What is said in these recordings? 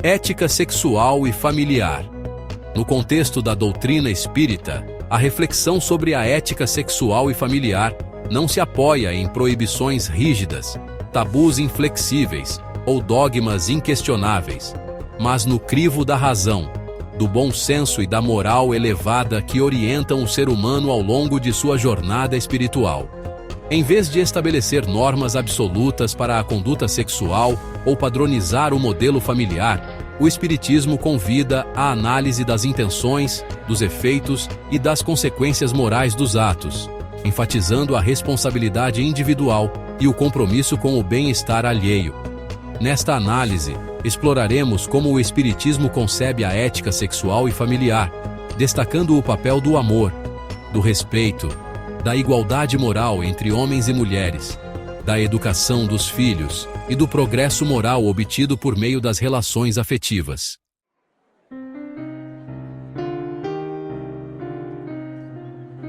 Ética sexual e familiar. No contexto da doutrina espírita, a reflexão sobre a ética sexual e familiar não se apoia em proibições rígidas, tabus inflexíveis ou dogmas inquestionáveis, mas no crivo da razão, do bom senso e da moral elevada que orientam o ser humano ao longo de sua jornada espiritual. Em vez de estabelecer normas absolutas para a conduta sexual ou padronizar o modelo familiar, o Espiritismo convida à análise das intenções, dos efeitos e das consequências morais dos atos, enfatizando a responsabilidade individual e o compromisso com o bem-estar alheio. Nesta análise, exploraremos como o Espiritismo concebe a ética sexual e familiar, destacando o papel do amor, do respeito, da igualdade moral entre homens e mulheres, da educação dos filhos e do progresso moral obtido por meio das relações afetivas.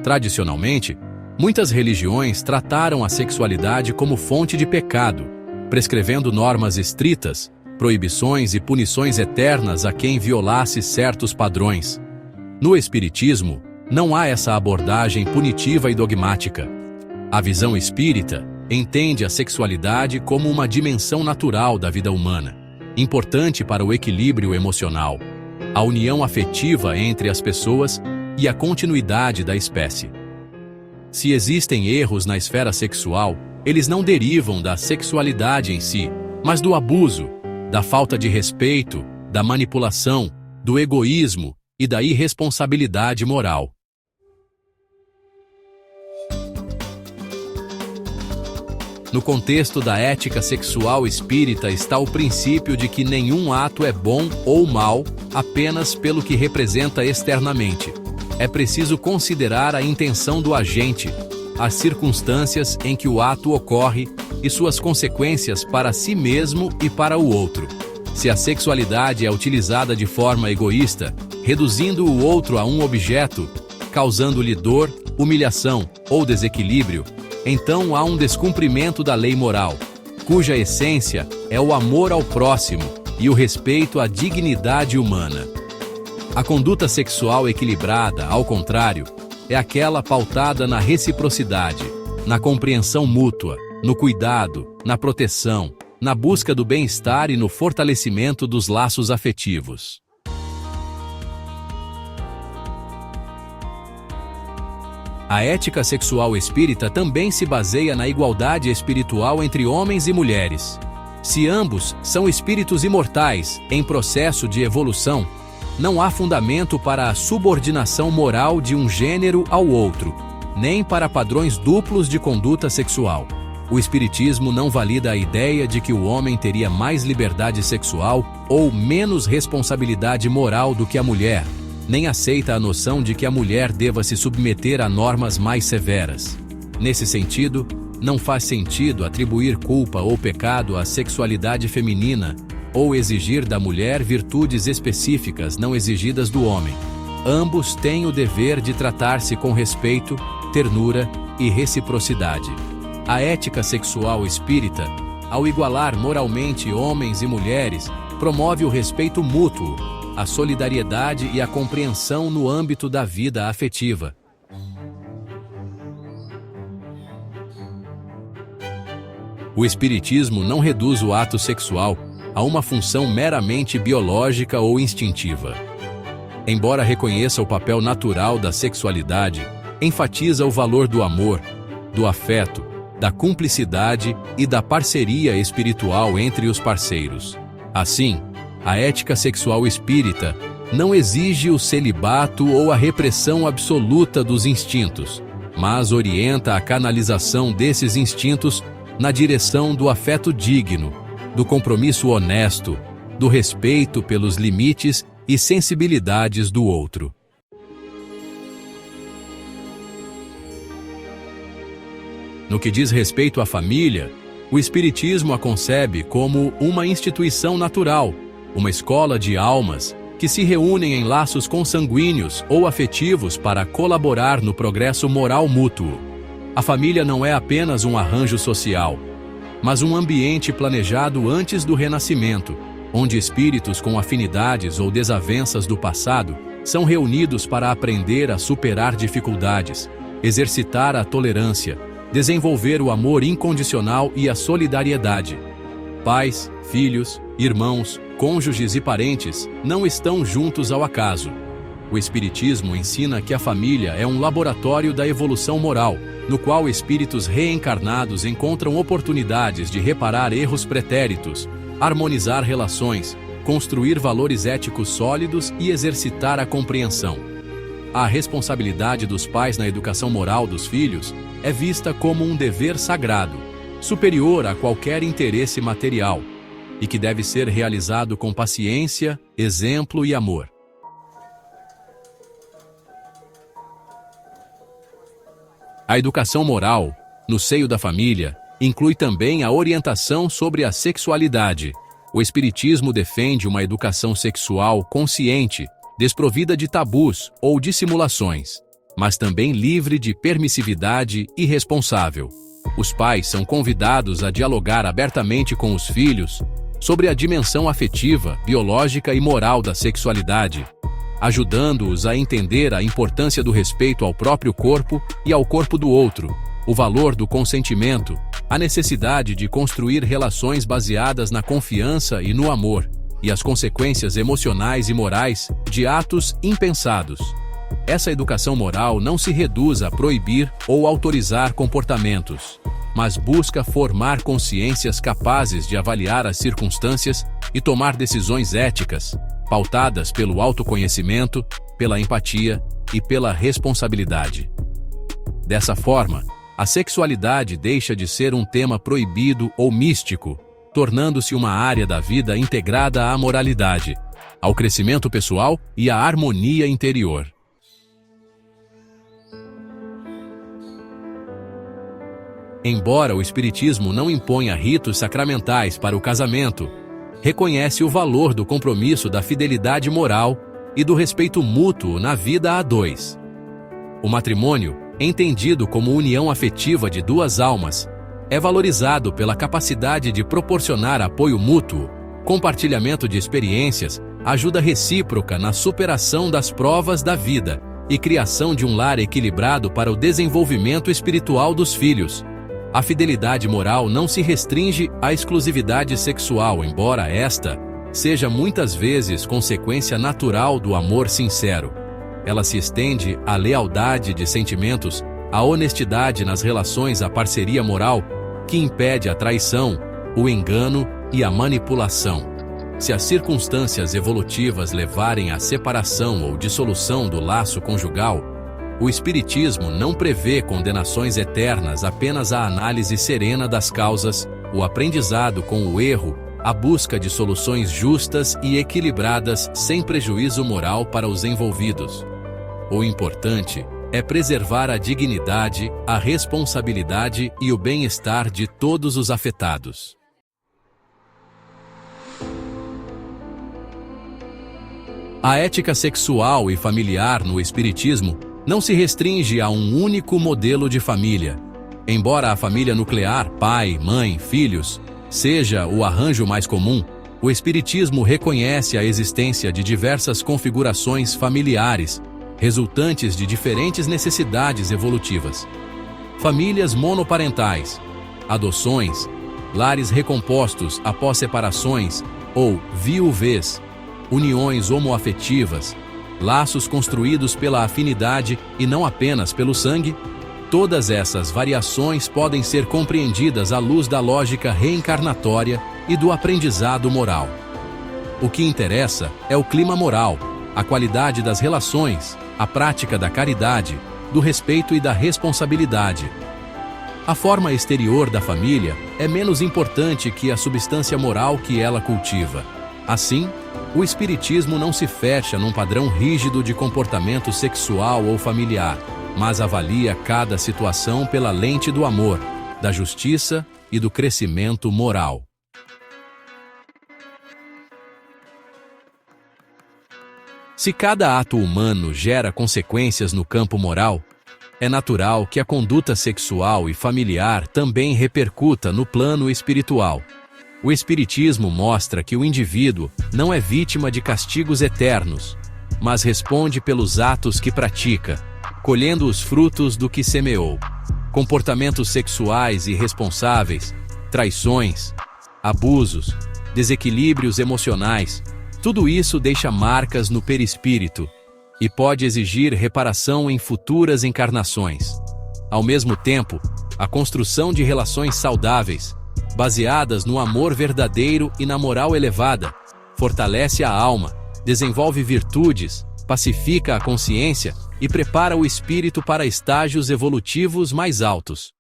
Tradicionalmente, muitas religiões trataram a sexualidade como fonte de pecado, prescrevendo normas estritas, proibições e punições eternas a quem violasse certos padrões. No Espiritismo, não há essa abordagem punitiva e dogmática. A visão espírita entende a sexualidade como uma dimensão natural da vida humana, importante para o equilíbrio emocional, a união afetiva entre as pessoas e a continuidade da espécie. Se existem erros na esfera sexual, eles não derivam da sexualidade em si, mas do abuso, da falta de respeito, da manipulação, do egoísmo e da irresponsabilidade moral. No contexto da ética sexual espírita está o princípio de que nenhum ato é bom ou mal apenas pelo que representa externamente. É preciso considerar a intenção do agente, as circunstâncias em que o ato ocorre e suas consequências para si mesmo e para o outro. Se a sexualidade é utilizada de forma egoísta, reduzindo o outro a um objeto, causando-lhe dor, humilhação ou desequilíbrio, então há um descumprimento da lei moral, cuja essência é o amor ao próximo e o respeito à dignidade humana. A conduta sexual equilibrada, ao contrário, é aquela pautada na reciprocidade, na compreensão mútua, no cuidado, na proteção, na busca do bem-estar e no fortalecimento dos laços afetivos. A ética sexual espírita também se baseia na igualdade espiritual entre homens e mulheres. Se ambos são espíritos imortais em processo de evolução, não há fundamento para a subordinação moral de um gênero ao outro, nem para padrões duplos de conduta sexual. O Espiritismo não valida a ideia de que o homem teria mais liberdade sexual ou menos responsabilidade moral do que a mulher, nem aceita a noção de que a mulher deva se submeter a normas mais severas. Nesse sentido, não faz sentido atribuir culpa ou pecado à sexualidade feminina ou exigir da mulher virtudes específicas não exigidas do homem. Ambos têm o dever de tratar-se com respeito, ternura e reciprocidade. A ética sexual espírita, ao igualar moralmente homens e mulheres, promove o respeito mútuo, a solidariedade e a compreensão no âmbito da vida afetiva. O Espiritismo não reduz o ato sexual a uma função meramente biológica ou instintiva. Embora reconheça o papel natural da sexualidade, enfatiza o valor do amor, do afeto, da cumplicidade e da parceria espiritual entre os parceiros. Assim, a ética sexual espírita não exige o celibato ou a repressão absoluta dos instintos, mas orienta a canalização desses instintos na direção do afeto digno, do compromisso honesto, do respeito pelos limites e sensibilidades do outro. No que diz respeito à família, o Espiritismo a concebe como uma instituição natural, uma escola de almas que se reúnem em laços consanguíneos ou afetivos para colaborar no progresso moral mútuo. A família não é apenas um arranjo social, mas um ambiente planejado antes do renascimento, onde espíritos com afinidades ou desavenças do passado são reunidos para aprender a superar dificuldades, exercitar a tolerância, desenvolver o amor incondicional e a solidariedade. Pais, filhos, irmãos, cônjuges e parentes não estão juntos ao acaso. O Espiritismo ensina que a família é um laboratório da evolução moral, no qual espíritos reencarnados encontram oportunidades de reparar erros pretéritos, harmonizar relações, construir valores éticos sólidos e exercitar a compreensão. A responsabilidade dos pais na educação moral dos filhos é vista como um dever sagrado, superior a qualquer interesse material, e que deve ser realizado com paciência, exemplo e amor. A educação moral, no seio da família, inclui também a orientação sobre a sexualidade. O Espiritismo defende uma educação sexual consciente, desprovida de tabus ou dissimulações, mas também livre de permissividade e responsável. Os pais são convidados a dialogar abertamente com os filhos sobre a dimensão afetiva, biológica e moral da sexualidade, ajudando-os a entender a importância do respeito ao próprio corpo e ao corpo do outro, o valor do consentimento, a necessidade de construir relações baseadas na confiança e no amor, e as consequências emocionais e morais de atos impensados. Essa educação moral não se reduz a proibir ou autorizar comportamentos, mas busca formar consciências capazes de avaliar as circunstâncias e tomar decisões éticas, pautadas pelo autoconhecimento, pela empatia e pela responsabilidade. Dessa forma, a sexualidade deixa de ser um tema proibido ou místico, tornando-se uma área da vida integrada à moralidade, ao crescimento pessoal e à harmonia interior. Embora o Espiritismo não imponha ritos sacramentais para o casamento, reconhece o valor do compromisso da fidelidade moral e do respeito mútuo na vida a dois. O matrimônio, entendido como união afetiva de duas almas, é valorizado pela capacidade de proporcionar apoio mútuo, compartilhamento de experiências, ajuda recíproca na superação das provas da vida e criação de um lar equilibrado para o desenvolvimento espiritual dos filhos. A fidelidade moral não se restringe à exclusividade sexual, embora esta seja muitas vezes consequência natural do amor sincero. Ela se estende à lealdade de sentimentos, à honestidade nas relações, à parceria moral, que impede a traição, o engano e a manipulação. Se as circunstâncias evolutivas levarem à separação ou dissolução do laço conjugal, o Espiritismo não prevê condenações eternas, apenas a análise serena das causas, o aprendizado com o erro, a busca de soluções justas e equilibradas sem prejuízo moral para os envolvidos. O importante é preservar a dignidade, a responsabilidade e o bem-estar de todos os afetados. A ética sexual e familiar no Espiritismo não se restringe a um único modelo de família. Embora a família nuclear, pai, mãe, filhos, seja o arranjo mais comum, o Espiritismo reconhece a existência de diversas configurações familiares, resultantes de diferentes necessidades evolutivas. Famílias monoparentais, adoções, lares recompostos após separações ou viuvez, uniões homoafetivas, laços construídos pela afinidade e não apenas pelo sangue, todas essas variações podem ser compreendidas à luz da lógica reencarnatória e do aprendizado moral. O que interessa é o clima moral, a qualidade das relações, a prática da caridade, do respeito e da responsabilidade. A forma exterior da família é menos importante que a substância moral que ela cultiva. Assim, o Espiritismo não se fecha num padrão rígido de comportamento sexual ou familiar, mas avalia cada situação pela lente do amor, da justiça e do crescimento moral. Se cada ato humano gera consequências no campo moral, é natural que a conduta sexual e familiar também repercuta no plano espiritual. O Espiritismo mostra que o indivíduo não é vítima de castigos eternos, mas responde pelos atos que pratica, colhendo os frutos do que semeou. Comportamentos sexuais irresponsáveis, traições, abusos, desequilíbrios emocionais, tudo isso deixa marcas no perispírito e pode exigir reparação em futuras encarnações. Ao mesmo tempo, a construção de relações saudáveis, baseadas no amor verdadeiro e na moral elevada, fortalece a alma, desenvolve virtudes, pacifica a consciência e prepara o espírito para estágios evolutivos mais altos.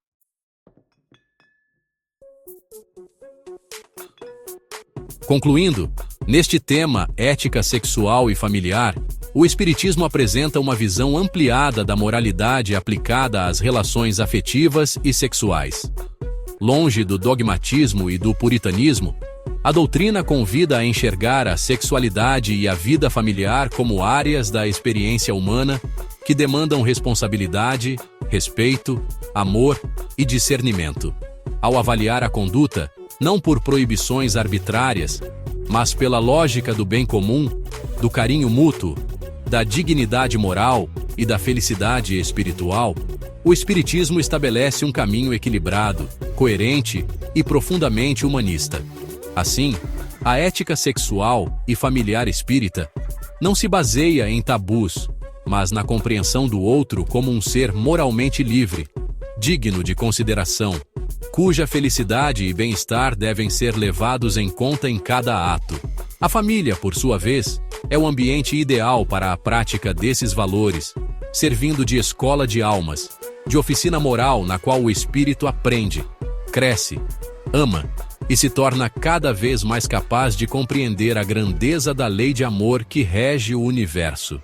Concluindo, neste tema ética sexual e familiar, o Espiritismo apresenta uma visão ampliada da moralidade aplicada às relações afetivas e sexuais. Longe do dogmatismo e do puritanismo, a doutrina convida a enxergar a sexualidade e a vida familiar como áreas da experiência humana que demandam responsabilidade, respeito, amor e discernimento. Ao avaliar a conduta, não por proibições arbitrárias, mas pela lógica do bem comum, do carinho mútuo, da dignidade moral e da felicidade espiritual, o Espiritismo estabelece um caminho equilibrado, coerente e profundamente humanista. Assim, a ética sexual e familiar espírita não se baseia em tabus, mas na compreensão do outro como um ser moralmente livre, digno de consideração, cuja felicidade e bem-estar devem ser levados em conta em cada ato. A família, por sua vez, é o ambiente ideal para a prática desses valores, servindo de escola de almas, de oficina moral na qual o espírito aprende, cresce, ama e se torna cada vez mais capaz de compreender a grandeza da lei de amor que rege o universo.